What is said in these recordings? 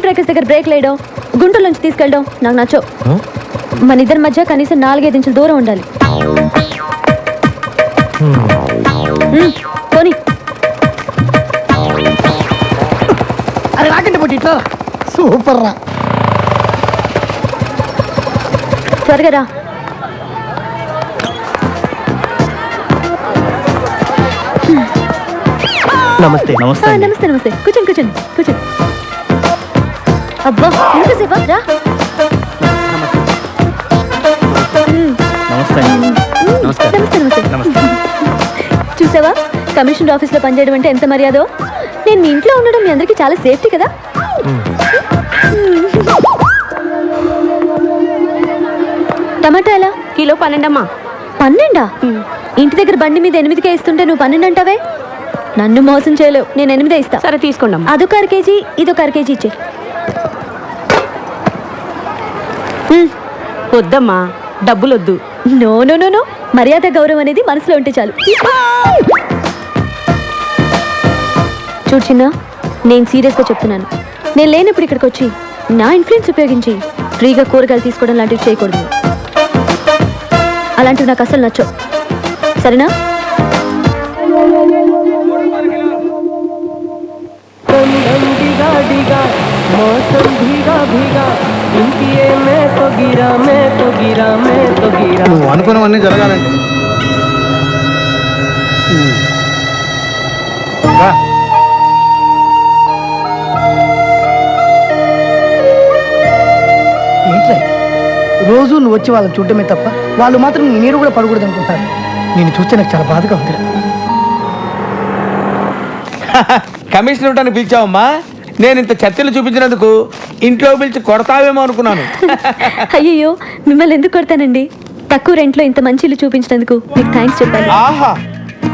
Speed breakers దగ్గర break లేయడం, గుంటల నుంచి తీసుకెళ్ళడం నాకు నచ్చవు. మన ఇద్దరి మధ్య కనీసం 4-5 ఇంచుల దూరం ఉండాలి. పోనీ. అది రాకండి పోటీ ఇట్లా. సూపర్ రా. త్వరగా రా. నమస్తే. నమస్తే నమస్తే. కూర్చోండి. అబ్బా ఎంతసేపా రా. నమస్తే. చూసావా, కమిషనర్ ఆఫీస్ లో పనిచేయడం అంటే ఎంత మర్యాదో. నేను మీ ఇంట్లో ఉండడం మీ అందరికి చాలా సేఫ్టీ కదా. టమాటా ఎలా? కిలో 12 అమ్మా. 12? ఇంటి దగ్గర బండి మీద 8కే ఇస్తుంటే నువ్వు 12 అంటావే. నన్ను మోసం చేయలేవు, నేను 8 ఇస్తా. సరే తీసుకోండి అమ్మా. అదొక 1/2 కేజీ, ఇదొక 1/2 కేజీ ఇచ్చే. వద్దమ్మా, డబ్బులు వద్దు. నో, మర్యాద గౌరవం అనేది మనసులో ఉంటే చాలు. చూడు చిన్న, నేను సీరియస్గా చెప్తున్నాను. నేను లేనప్పుడు ఇక్కడికి వచ్చి నా ఇన్ఫ్లుయెన్స్ ఉపయోగించి ఫ్రీగా కూరగాయలు తీసుకోవడం లాంటివి చేయకూడదు. అలాంటివి నాకు అసలు నచ్చవు, సరేనా? నువ్వు అనుకున్నవన్నీ జరగాలండి. ఏంట్రా రోజు నువ్వు వచ్చి వాళ్ళని చూడటమే తప్ప వాళ్ళు మాత్రం నీ నీరు కూడా పడకూడదు అనుకుంటారు. నేను చూస్తే నాకు చాలా బాధగా ఉంది. కమిషన్ ఇవ్వడానికి పిలిచావమ్మా? నేను ఇంత చర్చలు చూపించినందుకు ఇంట్లో పిలిచి కొడతావేమో అనుకున్నాను. అయ్యో, మిమ్మల్ని ఎందుకు కొడతానండి? తక్కువ రెంట్లో ఇంత మంచి ఇల్లు చూపించినందుకు మీకు థ్యాంక్స్ చెప్పాలి. ఆహా,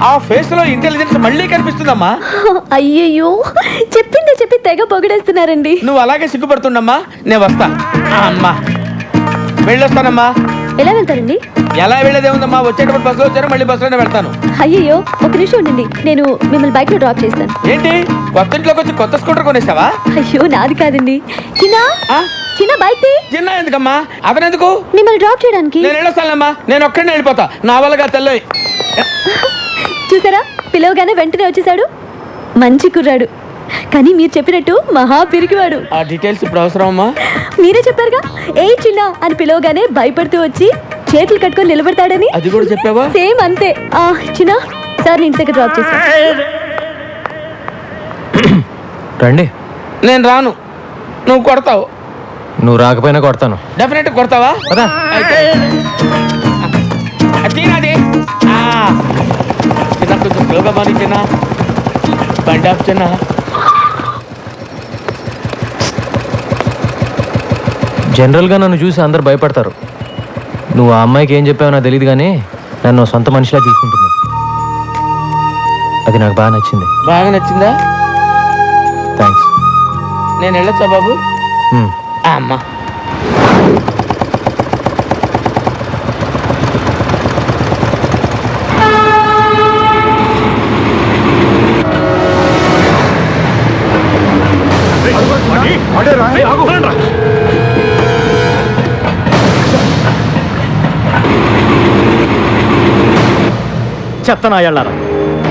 ఆ ఫేస్ లో ఇంటెలిజెన్స్ మళ్ళీ కనిపిస్తుందమ్మా. అయ్యయ్యో, చెప్పి తెగ పొగిడేస్తున్నారండి. నువ్వు అలాగే సిగ్గుపడుతుండమ్మా. నేను వస్తా. అమ్మా వెళ్ళొస్తానమ్మా. ఎలా వెళ్తారండి? ఎలా వెళ్ళేదే ఉందమ్మా, వచ్చేటప్పుడు బస్సులో వచ్చారు, మళ్ళీ బస్సులోనే వెళ్తాను. అయ్యయ్యో, ఒక నిమిషం ఉండండి, నేను మిమ్మల్ని బైక్ లో డ్రాప్ చేస్తాను. ఏంటి, కొత్త ఇంట్లోకి వచ్చి కొత్త స్కూటర్ కొనేసావా? అయ్యో, నాది కాదండి. చిన్న బైక్ చిన్న ఎందుకమ్మా? అతనెందుకు? మిమ్మల్ని డ్రాప్ చేయడానికి. నేను వెళ్ళొస్తానమ్మా, నేను ఒక్కడినే వెళ్ళిపోతా. నా వల్లగా తెల్లవి. చూసారా, పిలవగానే వెంటనే వచ్చేసాడు. మంచి కుర్రాడు, కానీ మీరు చెప్పినట్టు మహా పిరికివాడు. ఆ డీటెయిల్స్ ఇప్పుడు అవసరమమ్మా? మీరే చెప్పారుగా, ఏ చిన్న అని పిలవగానే భయపడుతూ వచ్చి చేతులు కట్టుకొని నిలబడతాడని. అది కూడా చెప్పావా? సేమ్ అంతే. చిన్న సార్, ఇంటి దగ్గర డ్రాప్ చేస్తా. రండి. నేను రాను, నువ్వు కొడతావు. నువ్వు రాకపోయినా కొడతాను. డెఫినెట్ కొడతావా? చిన్నది చిన్న, కొంచెం స్లోగా బాని చిన్న. బండి ఆఫ్ చిన్న. జనరల్గా నన్ను చూసి అందరు భయపడతారు. నువ్వు ఆ అమ్మాయికి ఏం చెప్పావో నాకు తెలియదు, కానీ నన్ను సొంత మనిషిలా తీసుకుంటున్నావు. అది నాకు బాగా నచ్చింది. బాగా నచ్చిందా? థ్యాంక్స్. నేను వెళ్ళొచ్చా బాబు? అమ్మా, చెత్తనాయాళ్ళారా,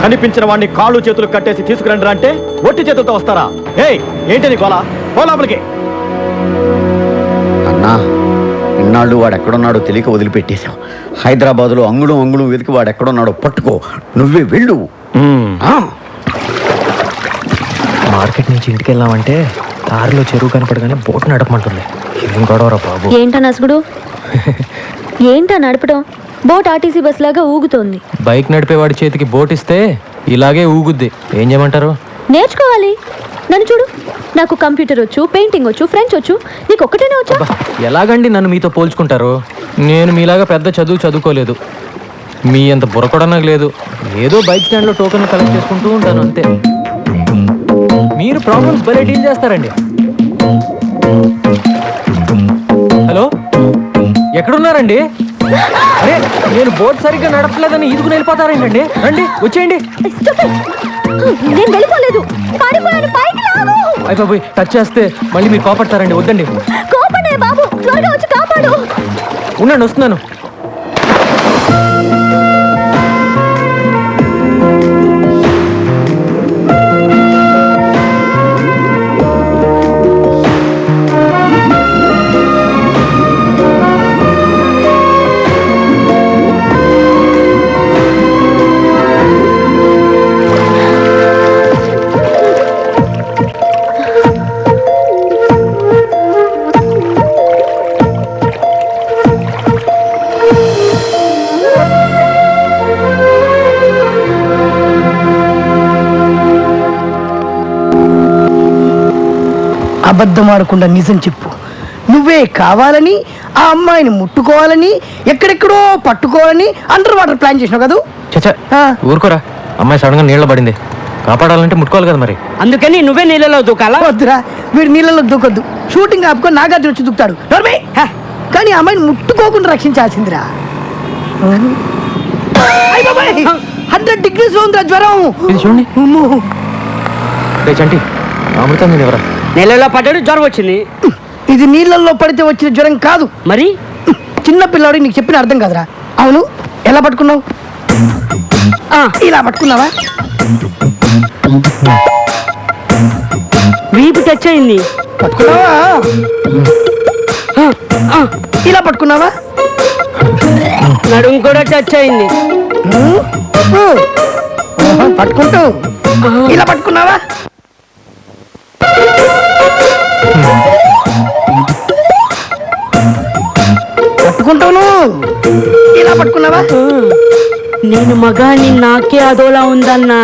కనిపించిన వాడిని కాళ్ళు చేతులు కట్టేసి తీసుకురండి అంటే ఒట్టి చేతులతో వస్తారా? ఏయ్, ఏంటి నీ గోలా? లోపలికి. అన్నా, ఇన్నాళ్ళు వాడు ఎక్కడున్నాడో తెలియక వదిలిపెట్టేశాం. హైదరాబాద్లో అంగుళం వెతికి వాడు ఎక్కడున్నాడో పట్టుకో. నువ్వే వెళ్ళు. మార్కెట్ నుంచి ఇంటికి వెళ్ళామంటే దారిలో చెరువు కనపడగానే బోట్ నడపమంటుంది. ఏం గొడవరా బాబు? ఏంటా నసుగుడు? ఏంటా నడపడం? బోట్ ఆర్టీసీ బస్ లాగా ఊగుతోంది. బైక్ నడిపేవాడి చేతికి బోట్ ఇస్తే ఇలాగే ఊగుద్ది. ఏం చేయమంటారు? నేర్చుకోవాలి. నన్ను చూడు, నాకు కంప్యూటర్ వచ్చు, పెయింటింగ్ వచ్చు, ఫ్రెంచ్ వచ్చు. నీకు ఒక్కటేనే వచ్చా? ఎలాగండి నన్ను మీతో పోల్చుకుంటారు? నేను మీలాగా పెద్ద చదువుకోలేదు. మీ అంత బుర్ర నాకు లేదు. ఏదో బైక్ స్టాండ్లో టోకెన్లు కలెక్ట్ చేసుకుంటూ ఉంటాను అంతే. మీరు ప్రాబ్లమ్స్ భలే డీల్ చేస్తారండి. హలో, ఎక్కడున్నారండి? అరే, నేను బోట్ సరిగ్గా నడపలేదని ఈదుకుని వెళ్ళిపోతారేంటండి? రండి, వచ్చేయండి. నేను వెళ్ళిపోలేదు, పారిపోయాను. పైకి లాగు. అయ్య బాబోయ్, టచ్ చేస్తే మళ్ళీ మీరు కోపడతారండి, వద్దండి. కోపడే బాబు, త్వరగా వచ్చి కాపాడు. ఉండండి, వస్తున్నాను. అబద్ధం ఆడకుండా నిజం చెప్పు. నువ్వే కావాలని ఆ అమ్మాయిని ముట్టుకోవాలని ఎక్కడెక్కడో పట్టుకోవాలని అండర్ వాటర్ ప్లాన్ చేసినావు కదా? చచ్చా, ఊరుకోరా. అమ్మాయి సడన్ గా నీళ్ళ పడింది, కాపాడాలంటే ముట్టుకోవాలి కదా మరి. అందుకని నువ్వే నీళ్ళలో దూకాలా? వద్దురా, వీడు నీళ్ళలో దూకొద్దు. షూటింగ్ ఆపుకొని నాగార్జున వచ్చి దూకుతాడు. నోర్మే! కానీ ఆ అమ్మాయిని ముట్టుకోకుండా రక్షించాల్సిందిరా. 100 degrees లో ఉందిరా జ్వరం. ఇది చూడండి. అమ్మో. రే చంటి, అమృతం నేను ఎవరా? నీళ్ళలో పడ్డాడు, జ్వరం వచ్చింది. ఇది నీళ్ళల్లో పడితే వచ్చిన జ్వరం కాదు. మరి చిన్న పిల్లాడు నీకు చెప్పిన అర్థం కాదురా. అవును, ఎలా పట్టుకున్నావు? ఇలా పట్టుకున్నావా? వీపు టచ్ అయింది. పట్టుకున్నావా? ఇలా పట్టుకున్నావా? నడుము కూడా టచ్ అయింది. పట్టుకుంటూ ఇలా పట్టుకున్నావా? పట్టుకుంటాను. ఇలా పట్టుకున్నావా? నేను మగాని నాకే అదోలా ఉందన్నా.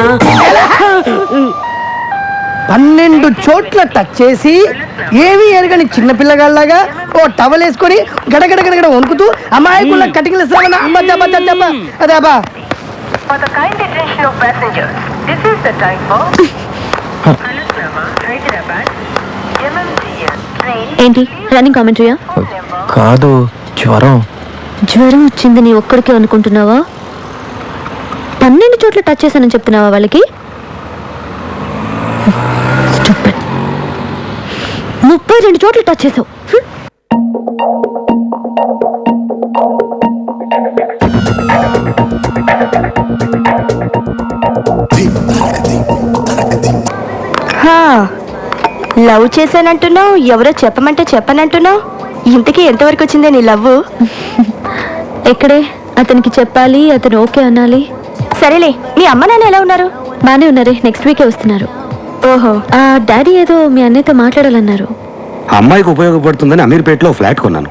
12 చోట్ల టచ్ చేసి ఏమీ ఎరగని చిన్న పిల్లగాళ్ళగా ఓ టవల్ వేసుకొని గడగడ గడగడ వణుకుతూ అమాయకుల కటింగ్లు ఇస్తామన్నా. అదే అబ్బా. For the kind attention of passengers, this is the time for Anugrama, Hyderabad, MMTS train. ఏంటి రన్నింగ్ కామెంటరీయా? కాదు, జ్వరం. జ్వరం వచ్చింది నీ ఒక్కడికే అనుకుంటున్నావా? 12 చోట్ల టచ్ చేశానని చెప్తున్నావా వాళ్ళకి? 32 చోట్ల టచ్ చేసావు. లవ్ చేశానంటున్నావు, ఎవరో చెప్పమంటే చెప్పనంటున్నావు. ఇంతకీ ఎంతవరకు వచ్చిందే నీ లవ్? ఎక్కడే అతనికి చెప్పాలి, అతను ఓకే అనాలి. సరేలే, మీ అమ్మ నాన్న ఎలా ఉన్నారు? బానే ఉన్నారే, నెక్స్ట్ వీకే వస్తున్నారు. ఓహో, ఆ డాడీ ఏదో మీ అన్నయ్యతో మాట్లాడాలన్నారు. అమ్మాయికి ఉపయోగపడుతుందని అమీర్పేటలో ఫ్లాట్ కొన్నాను.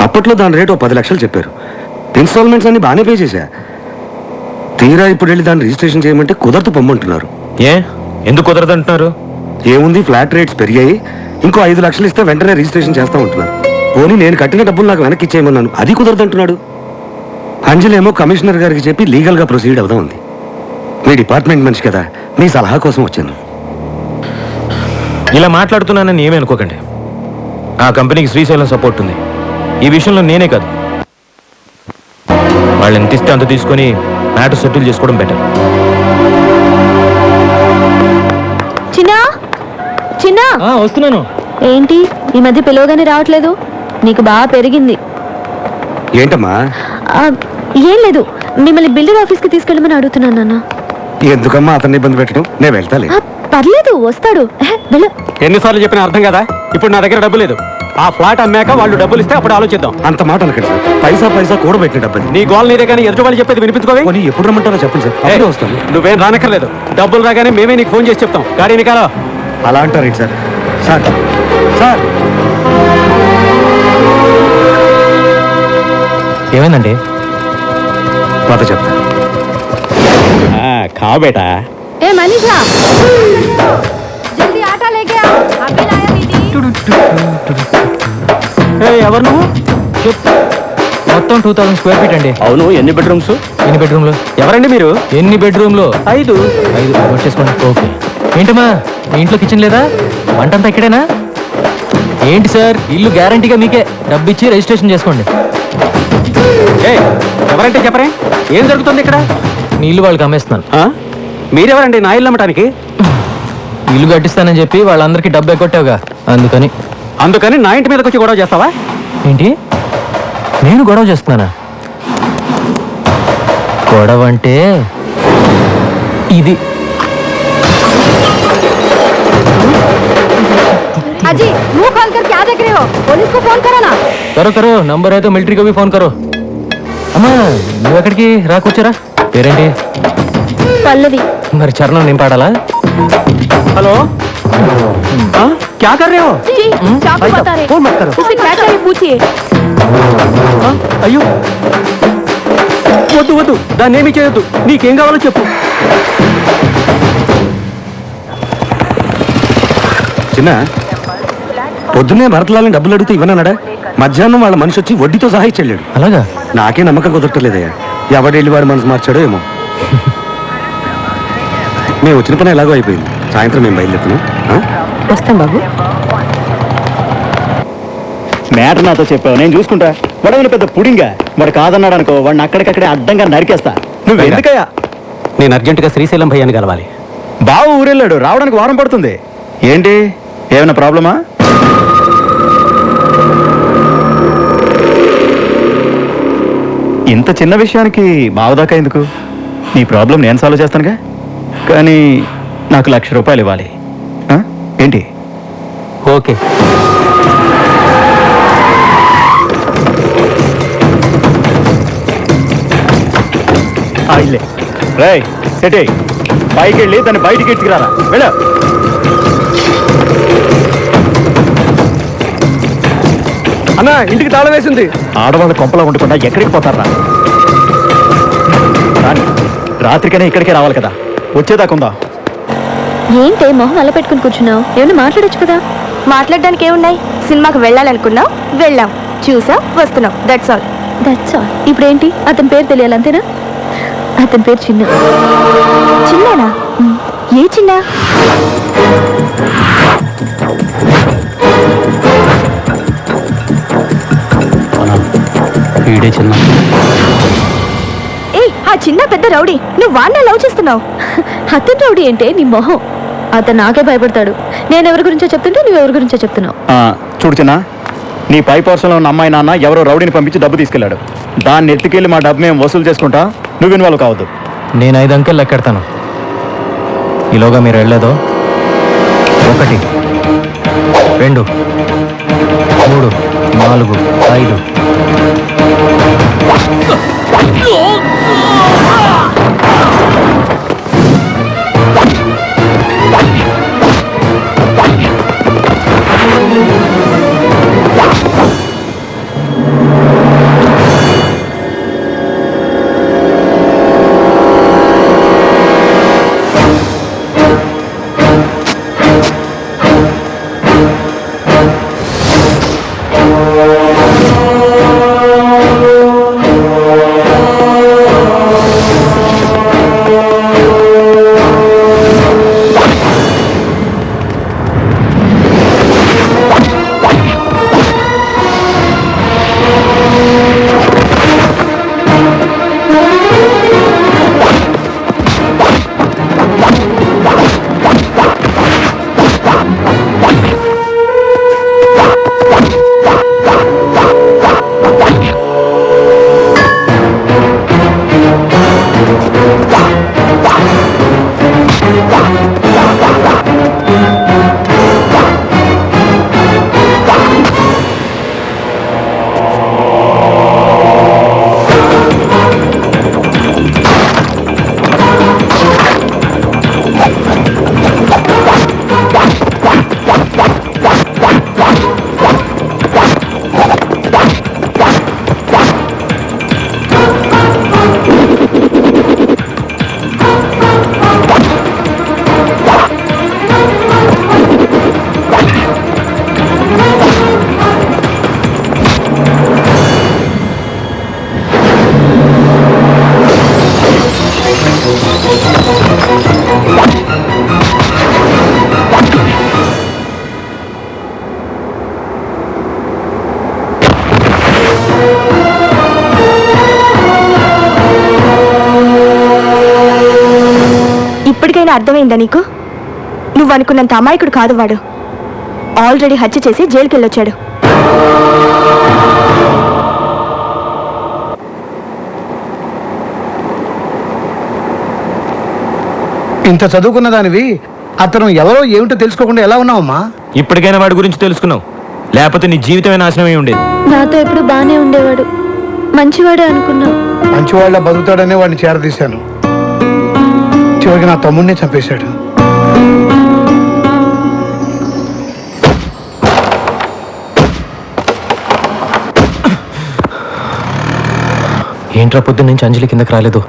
అప్పట్లో దాని రేటు 10 లక్షలు చెప్పారు. ఇన్స్టాల్మెంట్స్ అన్ని బాగానే పే చేశా. తీరా ఇప్పుడు వెళ్ళి దాన్ని రిజిస్ట్రేషన్ చేయమంటే కుదరదు పొమ్మంటున్నారు. ఏ ఎందుకు కుదరదంటున్నారు? ఏముంది, ఫ్లాట్ రేట్స్ పెరిగాయి, ఇంకో 5 లక్షలు ఇస్తే వెంటనే రిజిస్ట్రేషన్ చేస్తా ఉంటున్నారు. పోనీ నేను కట్టిన డబ్బులు నాకు వెనక్కి ఇచ్చేయమన్నాను, అది కుదరదంటున్నాడు. అంజలేమో కమిషనర్ గారికి చెప్పి లీగల్గా ప్రొసీడ్ అవుదా ఉంది. మీ డిపార్ట్మెంట్ మనిషి కదా, మీ సలహా కోసం వచ్చాను. ఇలా మాట్లాడుతున్నానని ఏమీ అనుకోకండి. ఆ కంపెనీకి శ్రీశైలం సపోర్ట్ ఉంది. ఈ విషయంలో నేనే కాదు, వాళ్ళు ఎంత ఇస్తే అంత తీసుకొని మ్యాటర్ సెటిల్ చేసుకోవడం బెటర్. చిన్నా చిన్నా, వస్తున్నాను. ఏంటి ఈ మధ్య పిలవగానే రావట్లేదు? నీకు బాగా పెరిగింది. ఏంటమ్మా? ఆ, ఏం లేదు, మిమ్మల్ని బిల్డర్ ఆఫీస్కి తీసుకెళ్ళమని అడుగుతున్నాను నాన్న. ఎందుకమ్మా అతన్ని ఇబ్బంది పెట్టడం? నేను వెళ్తాలే. పర్లేదు, వస్తాడు. వెళ్ళు. ఎన్నిసార్లు చెప్పినా అర్థం కదా. ఇప్పుడు నా దగ్గర డబ్బు లేదు. ఆ ఫ్లాట్ అమ్మాక వాళ్ళు డబ్బులు ఇస్తే అప్పుడు ఆలోచిద్దాం. అంత మాట అనకండి సార్, పైసా పైసా కూడబెట్టిన డబ్బని. నీ గోల్ నీదే కానీ ఎదుటి వాళ్ళు చెప్పేది వినిపించుకోవే. పోనీ ఎప్పుడు రమ్మంటారో చెప్పండి సార్, అప్పుడే వస్తాను. నువ్వేం రానక్కర్లేదు, డబ్బులు రాగానే మేమే నీకు ఫోన్ చేసి చెప్తాం. గాడీ నికాలో. అలా అంటారేంటి సార్? సార్ సార్ ఏమైందండి? పద చెప్తా. కా బేటా. ఏ మనీషా, జల్దీ ఆటో లేకే ఆ, అభి లాయా దీदी. ఎవరు నువ్వు? మొత్తం 2000 స్క్వేర్ ఫీట్ అండి. అవును, ఎన్ని బెడ్రూమ్స్? ఎన్ని బెడ్రూమ్లు? ఎవరండి మీరు? ఎన్ని బెడ్రూమ్లు? 5. 5 నోట్ చేసుకోండి. ఓకే. ఏంటమ్మా, మీ ఇంట్లో కిచెన్ లేదా? వంటంతా ఇక్కడేనా? ఏంటి సార్, ఇల్లు గ్యారంటీగా మీకే. డబ్బు ఇచ్చి రిజిస్ట్రేషన్ చేసుకోండి. ఎవరంటే చెప్పరే, ఏం జరుగుతుంది ఇక్కడ? నీ ఇల్లు వాళ్ళకి అమ్మేస్తున్నాను. మీరెవరండి నా ఇల్లు అమ్మటానికి? ఇల్లు కట్టిస్తానని చెప్పి వాళ్ళందరికీ డబ్బు ఎక్కొట్టావుగా అందుకని. అందుకని నా ఇంటి మీదకి వచ్చి గొడవ చేస్తావా? ఏంటి నేను గొడవ చేస్తున్నానా? గొడవ అంటే ఇది. अजी मुंह खोल कर क्या देख रहे हो? पुलिस को फोन करो ना. करो करो, नंबर है तो मिलिट्री को भी फोन करो. అమ్మా నువ్వు ఎక్కడికి రా, కూర్చోరా. పేరేంటి? పల్లవి. మరి చరణం నేను పాడాలా? హలో, क्या कर रहे हो? जी चाकू बता रहे. फोन मत करो. उसे क्या चाहिए पूछिए. అయ్యో వద్దు వద్దు, దాన్ని ఏమీ చేయొద్దు. నీకేం కావాలో చెప్పు. చిన్న పొద్దున్నే భరతలాలని డబ్బులు అడిగితే ఇవ్వనన్నాడా? మధ్యాహ్నం వాళ్ళ మనిషి వచ్చి వడ్డీతో సహా ఇచ్చెళ్ళాడు. అలాగా? నాకే నమ్మకం కుదరట్లేదయ్యా. ఎవడెళ్ళి వాడు మనసు మార్చాడో ఏమో. మేము వచ్చిన పని ఎలాగో అయిపోయింది. సాయంత్రం మేము బయలుదేరుతున్నాం. వస్తాం బాబు. మ్యాటర్ నాతో చెప్పావు, నేను చూసుకుంటా. వాడేమైనా పెద్ద పుడింగా? వాడు కాదన్నాడు అనుకో, వాడిని అక్కడికక్కడే అడ్డంగా నరికేస్తా. నువ్వు ఎందుకయ్యా? నేను అర్జెంటుగా శ్రీశైలం భయ్యాన్ని కలవాలి. బావు ఊరెళ్ళాడు, రావడానికి వారం పడుతుంది. ఏంటి, ఏమైనా ప్రాబ్లమా? ఇంత చిన్న విషయానికి బావదాకా ఎందుకు? నీ ప్రాబ్లం నేను సాల్వ్ చేస్తానుగా. కానీ నాకు ₹1,00,000 ఇవ్వాలి. ఏంటి? ఓకే. ఇల్లే రేయ్ సెటే, పైకి వెళ్ళి దాన్ని బయటికి ఎత్తుకురారా. వెళ్ళ. అన్నా ఇంటికి తాళం వేసింది. ఆడవాళ్ళ కొంపలో ఉండకుండా ఎక్కడికి పోతారా? రాత్రికైనా ఇక్కడికే రావాలి కదా. వచ్చేదాకుందా? ఏంటే మొహం అల్ల పెట్టుకుని కూర్చున్నావు? ఏమైనా మాట్లాడొచ్చు కదా. మాట్లాడడానికి ఏమున్నాయి? సినిమాకి వెళ్ళాలనుకున్నాం, వెళ్ళాం, చూసాం, వస్తున్నాం. That's all. That's all. ఇప్పుడు ఏంటి? అతని పేరు తెలియాలి అంతేనా? అతని పేరు చిన్న. చిన్ననా? ఏ చిన్న? వీడే చిన్న. ఏ ఆ చిన్న పెద్ద రౌడీ. నువ్వు వాడిని లవ్ చేస్తున్నావు. అతని రౌడీ అంటే నీ మొహం. అతను నాకే భయపడతాడు. నేను ఎవరి గురించో చెప్తుంటే నువ్వు ఎవరి గురించో చెప్తున్నావు. చూడు చిన్న, నీ పై పోర్షన్లో ఉన్న అమ్మాయి నాన్న ఎవరో రౌడీని పంపించి డబ్బు తీసుకెళ్లాడు. దాన్ని ఎత్తుకెళ్ళి మా డబ్బు మేము వసూలు చేసుకుంటా. నువ్వు ఇన్వాల్వ్ కావద్దు. నేను 5 అంకెలు లెక్కెడతాను. ఈలోగా మీరు వెళ్ళేదో 1 2 3 4 5. అర్థమైందా నీకు? నువ్వు అనుకున్నంత అమాయకుడు కాదు వాడు. ఆల్రెడీ హత్య చేసి జైలుకి వెళ్ళొచ్చాడు. ఇంత చదువుకున్న దానివి అతను ఎవరో ఏమిటో తెలుసుకోకుండా ఎలా ఉన్నావమ్మా? ఇప్పటికైనా వాడి గురించి తెలుసుకున్నావు, లేకపోతే నీ జీవితమే నాశనమై ఉండేది. నాతో ఎప్పుడు బాగానే ఉండేవాడు, మంచివాడే అనుకున్నా. మంచివాళ్ళ బతుకుతాడనే వాడిని చేరదీశాను. చివరికి నా తమ్ముడినే చంపేశాడు. ఏంట్రా పొద్దున్న నుంచి అంజలి కిందకి రాలేదు?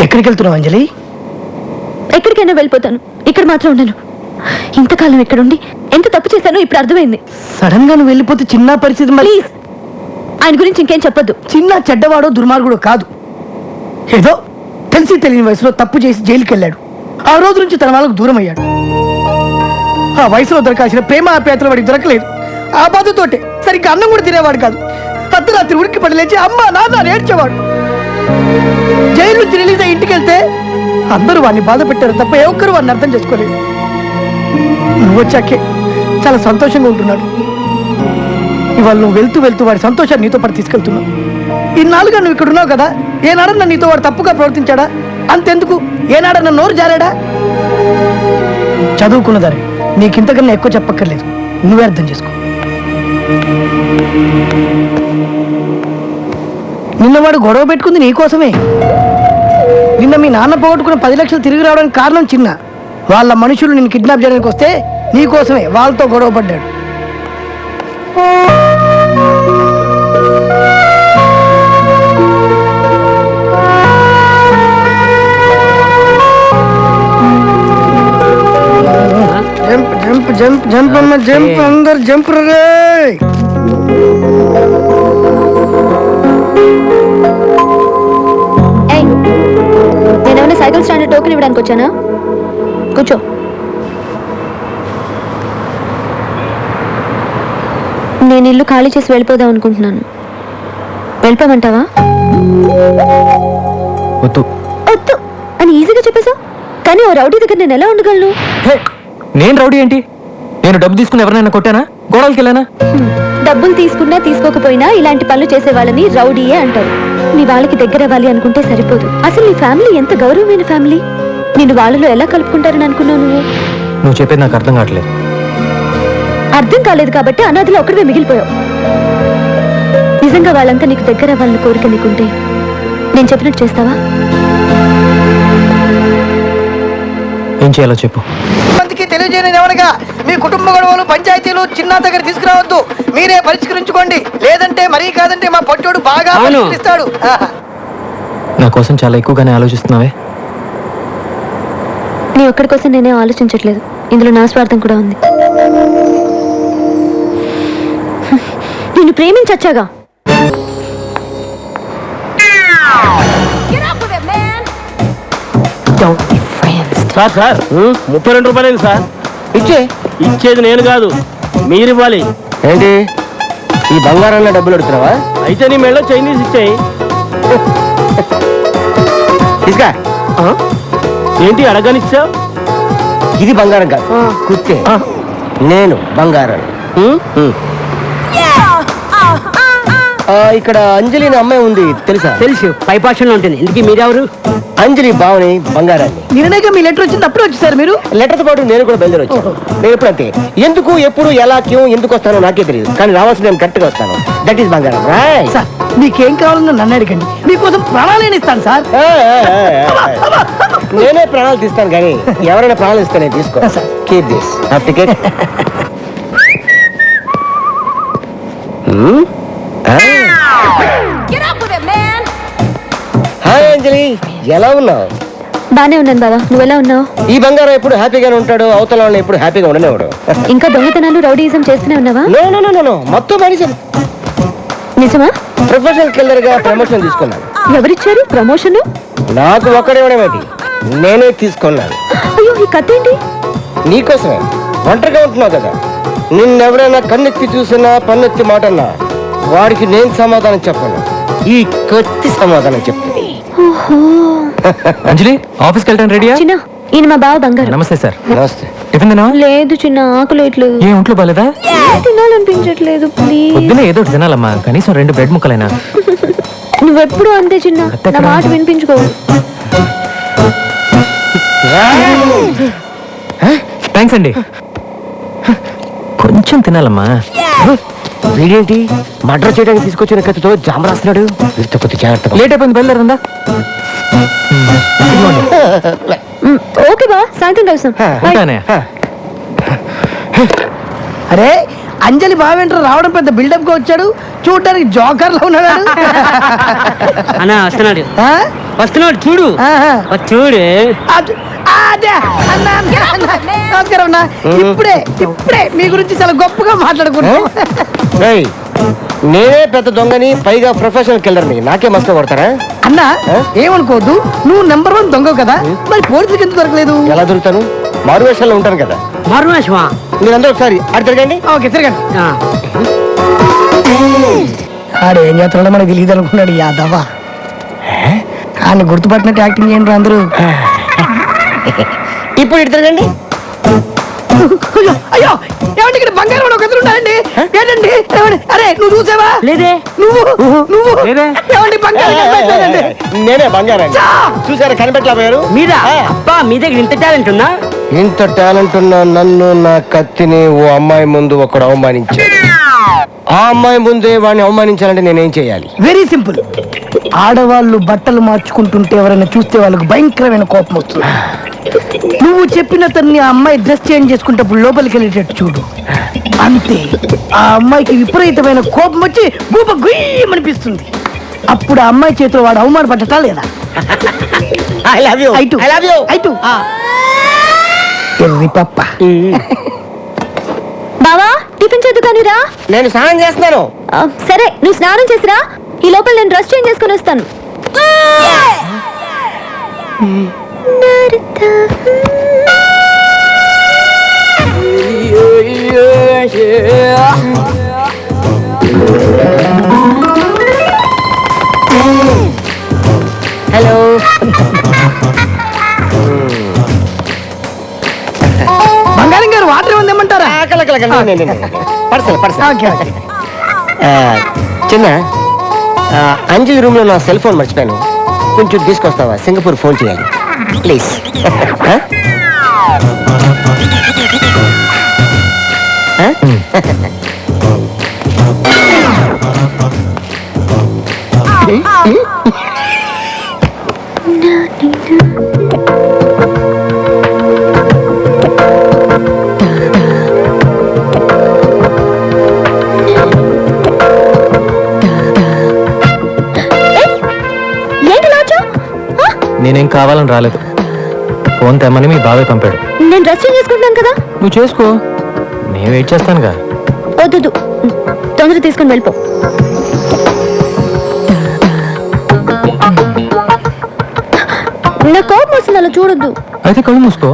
ఎక్కడికి వెళ్తున్నావు అంజలి? ఎక్కడికైనా వెళ్ళిపోతాను, ఇక్కడ మాత్రం ఉండను. ఇంతకాలం ఇక్కడుండి ఎంత తప్పు చేశానో ఇప్పుడు అర్థమైంది. సడన్ గా నువ్వు వెళ్ళిపోతే చిన్న పరిస్థితి. ప్లీజ్, ఆయన గురించి ఇంకేం చెప్పొద్దు. చిన్న చెడ్డవాడో దుర్మార్గుడో కాదు. ఏదో తెలిసి తెలియని వయసులో తప్పు చేసి జైలుకి వెళ్ళాడు. ఆ రోజు నుంచి తన వాళ్ళకు దూరం అయ్యాడు. ఆ వయసులో దొరకాల్సిన ప్రేమ ఆప్యాయతలు వాడికి దొరకలేదు. ఆ బాధతోటే సరిగ్గా అన్నం కూడా తినేవాడు కాదు. అర్ధరాత్రి ఉడికి పడి లేచి అమ్మ నాన్న ఏడ్చేవాడు. జైలు నుంచి రిలీజ్ అయ్యి ఇంటికి వెళ్తే అందరూ వాడిని బాధ పెట్టారు తప్ప ఏ ఒక్కరు వాడిని అర్థం చేసుకోలేదు. నువ్వు వచ్చాకే చాలా సంతోషంగా ఉంటున్నాడు. ఇవాళ నువ్వు వెళ్తూ వెళ్తూ వాడి సంతోషాన్ని నీతో పాటు తీసుకెళ్తున్నావు. ఇన్నాళ్ళుగా నువ్వు ఇక్కడ ఉన్నావు కదా, ఏనాడన్నా నీతో వాడు తప్పుగా ప్రవర్తించాడా? అంతెందుకు, ఏనాడన్నా నోరు జారాడా? చదువుకున్నదారే నీకింతకన్నా ఎక్కువ చెప్పక్కర్లేదు, నువ్వే అర్థం చేసుకో. నిన్నవాడు గొడవ పెట్టుకుంది నీకోసమే. నిన్న మీ నాన్న పోగొట్టుకున్న 10 లక్షలు తిరిగి రావడానికి కారణం చిన్న. వాళ్ళ మనుషులు నిన్ను కిడ్నాప్ చేయడానికి వస్తే నీకోసమే వాళ్ళతో గొడవ పడ్డాడు. జంప్ జంప్ జంప్ జంప్ అమ్మ జంప్, అందరు జంప్ రే. నేనేమైనా సైకిల్ స్టాండ్ టోకెన్ ఇవ్వడానికి వచ్చానా? కూర్చో. నేను ఇల్లు ఖాళీ చేసి వెళ్ళిపోదాం అనుకుంటున్నాను. వెళ్ళిపోమంటావా? వద్దు వద్దు అని ఈజీగా చెప్పేశావు, కానీ ఓ రౌడీ దగ్గర నేను ఎలా ఉండగలను? నేను రౌడీ ఏంటి? నేను డబ్బు తీసుకుని ఎవరినైనా కొట్టానా? గోడలకి వెళ్ళానా? డబ్బులు తీసుకున్నా తీసుకోకపోయినా ఇలాంటి పనులు చేసే వాళ్ళని రౌడీయే అంటారు. నీ వాళ్ళకి దగ్గర అవ్వాలి అనుకుంటే సరిపోదు. అసలు నీ ఫ్యామిలీ ఎంత గౌరవమైన ఫ్యామిలీ. నిన్ను వాళ్ళలో ఎలా కలుపుకుంటారని అనుకున్నావు నువ్వు? నువ్వు చెప్పేది నాకు అర్థం కావట్లేదు. అర్థం కాలేదు కాబట్టి అనాథలో ఒక్కడివే మిగిలిపోయావు. నిజంగా వాళ్ళంతా నీకు దగ్గర అవ్వాలని కోరిక నీకుంటే నేను చెప్పినట్టు చేస్తావా? ఏం చేయాలో చెప్పు. మందికి తెలియజేయని ఎవరిగా మీ కుటుంబ గొడవలు పంచాయతీలు చిన్న దగ్గర తీసుకురావద్దు, మీరే పరిష్కరించుకోండి. లేదంటే మరీ కాదంటే మా పొట్టోడు బాగా పరిష్కరిస్తాడు. నా కోసం చాలా ఎక్కువగానే ఆలోచిస్తున్నావే. నీ ఒక్కడి కోసం నేనే ఆలోచించట్లేదు, ఇందులో నా స్వార్థం కూడా ఉంది. నిన్ను ప్రేమించచ్చాగా. సార్ సార్ 32 రూపాయలు సార్. ఇచ్చేది నేను కాదు, మీరు ఇవ్వాలి. ఏంటి ఈ బంగారంలో డబ్బులు అడుగుతున్నావా? అయితే నీ మెళ్ళో చైనీస్ ఇచ్చేయి. తీసుకా. ఏంటి అడగనిచ్చావు? ఇది బంగారం కాదు, కుత్తే. నేను బంగారం. ఇక్కడ అంజలి అనే అమ్మాయి ఉంది, తెలుసా? తెలుసు, పైపాషంలో ఉంటుంది. ఇందుకీ మీరెవరు? అంజలి బావని బంగారాన్ని. నిన్నగా మీ లెటర్ వచ్చింది, అప్పుడే వచ్చేసారు మీరు. లెటర్తో పాటు నేను కూడా బయలుదేరి వచ్చాను. నేను ఎప్పుడు అంతే, ఎందుకు ఎప్పుడు ఎలా క్యూ ఎందుకు వస్తానో నాకే తెలియదు, కానీ రావాల్సి నేను కరెక్ట్ గా వస్తాను. దట్ ఈస్ బంగారం. సార్ మీకేం కావాలన్నా నన్ను అడగండి, మీకోసం ప్రాణాలు ఇస్తాను సార్. నేనే ప్రాణాలు తీస్తాను, కానీ ఎవరైనా ప్రాణాలు ఇస్తే నేను తీసుకో. Keep this ticket. హాయ్ అంజలి, ఎలా ఉన్నావు? బానే ఉన్నాను బావా, నువ్వెలా ఉన్నావు? ఈ బంగారం ఎప్పుడు హ్యాపీగానే ఉంటాడు, అవతల వాళ్ళని ఎప్పుడు హ్యాపీగా ఉండనేవాడు. ఇంకా దొంగతనాలు రౌడీయిజం చేస్తూనే ఉన్నావా? నో మొత్తం మనిషి. నిజమా? ప్రొఫెషనల్ కిల్లర్ గా ప్రమోషన్ తీసుకున్నాను. ఎవరిచ్చారు ప్రమోషన్? నాకు ఒక్కడేమేటి, నేనే తీసుకున్నాను. అయ్యో, ఈ కథ ఏంటి? నీకోసమే. ఒంటరిగా ఉంటున్నావు కదా, నిన్నెవరైనా కన్నెత్తి చూసినా పన్నెత్తి మాటన్నా వాడికి నేను సమాధానం చెప్పను, ఈ కత్తి సమాధానం చెప్తుంది. అంజలి ఆఫీస్కి వెళ్ళడానికి రెడీయా? చిన్న ఈయన మా బావ బంగారు. నమస్తే సార్. నమస్తే. టిఫిన్ తినా? లేదు చిన్న, ఆకలేట్లేదు. ఏ ఒంట్లో బాలేదా? తినాలనిపించట్లేదు ప్లీజ్. పొద్దున ఏదో ఒకటి తినాలమ్మా, కనీసం 2 బ్రెడ్ ముక్కలైనా. నువ్వెప్పుడు అంతే చిన్న, నా మాట వినిపించుకో. థ్యాంక్స్ అండి. కొంచెం తినాలమ్మా. వీడేంటి మర్డర్ చేయడానికి తీసుకొచ్చిన కత్తితో జామ రాస్తున్నాడు? వీరితో కొద్ది జాగ్రత్త. లేట్ అయిపోయింది, బయలుదేరిందా? ఓకే బా, సాయంత్రం కలుస్తాం. ఉంటానే. అరే అంజలి బావేంటారు రావడం పెద్ద బిల్డప్ గా వచ్చాడు, చూడడానికి జోకర్ లో ఉన్నాడు. అన్నా వస్తున్నాడు, ఆ? వస్తున్నాడు చూడు, ఆహా. చూడు. అదే అన్నా, అన్నా, నమస్కారం అన్నా. ఇప్పుడే మీ గురించి చాలా గొప్పగా మాట్లాడుకుంటాం. నేనే పెద్ద దొంగని, పైగా ప్రొఫెషనల్ కిల్లర్ని, నాకే మస్తు కొడతారా? అన్నా ఏమనుకోవద్దు, నువ్వు నెంబర్ 1 దొంగ కదా, మరి పోలీసులకు ఎందుకు దొరకలేదు? ఎలా దొరుకుతాను? మారువేషంలో ఉంటాను కదా. మారువేషమా? మీరందరూ ఒకసారి అటు తిరగండి. ఓకే తిరగండి. ఆడు ఏం చేస్తున్నాడో మనకు తెలియదు అనుకున్నాడు యాదవ్వ. ఆయన గుర్తుపట్టినట్టు యాక్టింగ్ చేయండి అందరూ. ఇప్పుడు ఇటు తిరగండి. అయ్యో అయ్యో, ఏమండి ఇక్కడ బంగారం ఒక ఎదురు ఉన్నాయండి. ఏంటండి ఏమండి? అరే నువ్వు చూసావా? లేదే. నువ్వు లేదే. ఏమండి బంగారం కనిపించలేదండి. నేనే బంగారం. చూసారా కనిపెట్టలేకపోయారు? మీరా? అబ్బా, మీ దగ్గర ఇంత టాలెంట్ ఉందా? ఇంత టాలెంట్ ఉన్న నన్ను, నా కత్తిని ఓ అమ్మాయి ముందు ఒకడు అవమానించాడు. ఆ అమ్మాయి ముందే వాడిని అవమానించాలంటే నేనేం చేయాలి? Very simple. ఆడవాళ్ళు బట్టలు మార్చుకుంటుంటే ఎవరైనా చూస్తే వాళ్ళకి భయంకరమైన కోపం వస్తుంది. నువ్వు చెప్పిన తన్ని ఆ అమ్మాయి డ్రెస్ చేంజ్ చేసుకుంటప్పుడు లోపలికి వెళ్ళేటట్టు చూడు. అంతే, ఆ అమ్మాయికి విపరీతమైన కోపం వచ్చి గూప గుయ్యమనిపిస్తుంది. అప్పుడు ఆ అమ్మాయి చేతిలో వాడు అవమానపడ్డటా లేదా? I love you. I love you. ఎర్రి పప్ప. బావా టిఫిన్ చేద్దు కానీ రా. నేను స్నానం చేస్తున్నాను. సరే నువ్వు స్నానం చేసిరా, ఈ లోపల నేను డ్రెస్ చేంజ్ చేసుకొని వస్తాను. హలో. బంగారం గారు వాటర్ ఏమంటారా? చిన్న అంజలి రూమ్ లో నా సెల్ ఫోన్ మర్చిపోయాను, కొంచెం తీసుకొస్తావా? సింగపూర్ ఫోన్ చేయాలి ప్లీజ్. నేనేం కావాలని రాలేదు, ఫోన్ తెమ్మని మీ బాబాయ్ పంపాడు. నేను డ్రెస్ చేంజ్ చేసుకుంటాను కదా. నువ్వు చేసుకో, నేను వెయిట్ చేస్తానుగా. వద్దు, తొందర తీసుకొని వెళ్ళిపో. నా కోపం వస్తుంది, అలా చూడొద్దు. అయితే కళ్ళు మూసుకో.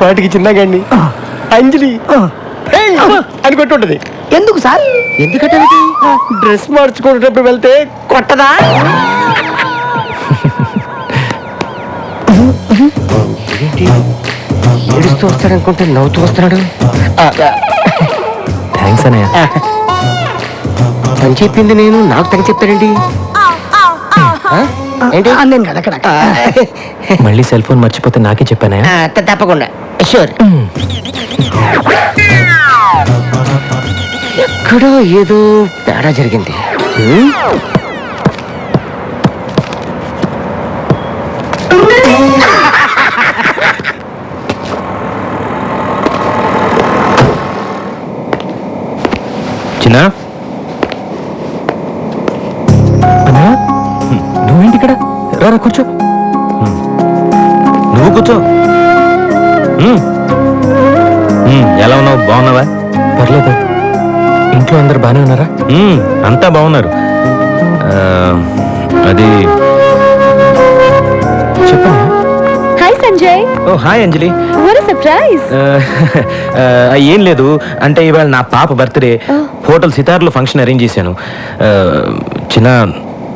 పాటికి చిన్నగాండి అంజలి అని కొట్టుంటది. ఎందుకు సార్? ఎందుకంటే డ్రెస్ మార్చుకునేటప్పుడు వెళ్తే కొట్టదా? ఏంటి ఏడుస్తూ వస్తాడనుకుంటే నవ్వుతూ వస్తున్నాడు. థ్యాంక్స్ అన్నయ్య. అని చెప్పింది నేను, నాకు తగ్గ చెప్తాడండి. ఏంటి నేను కదా అక్కడ. మళ్ళీ సెల్ ఫోన్ మర్చిపోతే నాకే చెప్పానే. తప్పకుండా షూర్. ఎక్కడో ఏదో తేడా జరిగింది. చిన్న నువ్వేంటి ఇక్కడ? రా కూర్చో. నువ్వు కూర్చో. ఎలా ఉన్నావు? బాగున్నావా? పర్లేదు. ఇంట్లో అందరు బాగానే ఉన్నారా? అంతా బాగున్నారు. అది చెప్పండి. Hi Sanjay, oh hi Anjali. What surprise. ఏం లేదు, అంటే ఇవాళ నా పాప బర్త్డే. హోటల్ సితార్లో ఫంక్షన్ అరేంజ్ చేశాను. చిన్న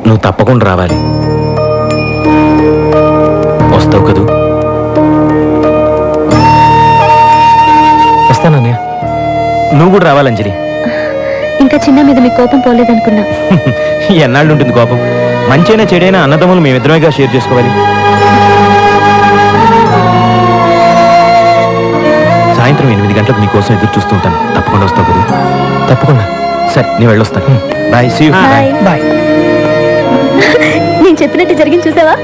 నువ్వు తప్పకుండా రావాలి. వస్తావు కదూ? వస్తానన్నయ్య. నువ్వు కూడా రావాలి అంజలి. ఇంకా చిన్న మీద మీ కోపం పోలేదనుకున్నా. ఎన్నాళ్ళు ఉంటుంది కోపం? మంచైనా చెడైనా అన్నదమ్ములు మేమిద్దరమేగా షేర్ చేసుకోవాలి. సాయంత్రం 8 గంటలకు మీకోసం ఎదురు చూస్తూ ఉంటాను. తప్పకుండా వస్తావు కదా? తప్పకుండా. సరే, నేను వెళ్ళొస్తాను. Bye. See you. Bye. Bye. నేను చెప్పినట్టు జరిగింది చూసావా?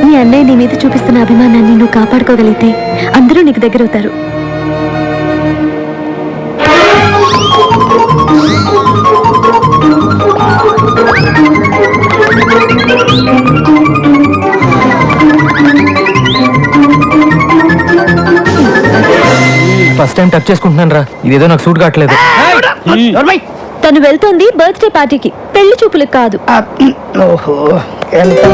మీ అన్నయ్య నీ మీద చూపిస్తున్న అభిమానాన్ని నువ్వు కాపాడుకోగలిగితే అందరూ నీకు దగ్గర అవుతారు. ఫస్ట్ టైం టచ్ చేసుకుంటున్నాను రా. ఇదేదో నాకు సూట్ కావట్లేదు. నోర్మై. తను వెళ్తోంది బర్త్డే పార్టీకి, పెళ్లి చూపులకు కాదు. ఓహో, ఎంత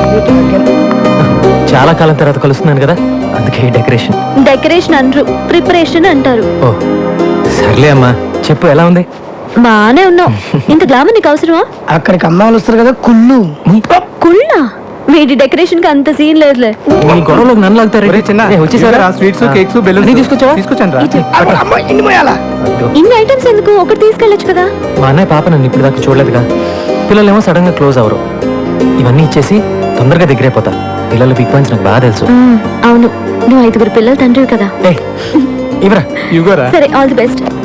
చాలా కాలం తర్వాత కలుస్తున్నాను కదా, అందుకే డెకరేషన్. డెకరేషన్ అనరు, ప్రిపరేషన్ అంటారు. ఓ సర్లే అమ్మా, చెప్పు ఎలా ఉంది? బానే ఉన్నావు. ఇంత గ్లామర్ నీకు అవసరమా? అక్కడికి అమ్మాయిలు వస్తారు కదా, కుళ్ళు. కుళ్ళా? వీడి డెకరేషన్ కి అంత సీన్ లేదులే. మీ గొడవలోకి నన్ను లాగుతారు. స్వీట్స్ కేక్స్ బెలూన్స్ తీసుకొచ్చావా? ఇన్ని మోయాలా? ఇన్ని ఐటమ్స్ ఎందుకు? ఒకటి తీసుకెళ్ళొచ్చు కదా. మా అన్నయ్య పాప నన్ను ఇప్పుడు దాకా చూడలేదుగా. పిల్లలేమో సడన్ గా క్లోజ్ అవరు. ఇవన్నీ ఇచ్చేసి తొందరగా దగ్గరైపోతా. పిల్లల బిగ్ పాయింట్స్ నాకు బాగా తెలుసు. అవును, నువ్వు 5 పిల్లల తండ్రివి కదా. ఇవరా సరే, ఆల్ ది బెస్ట్.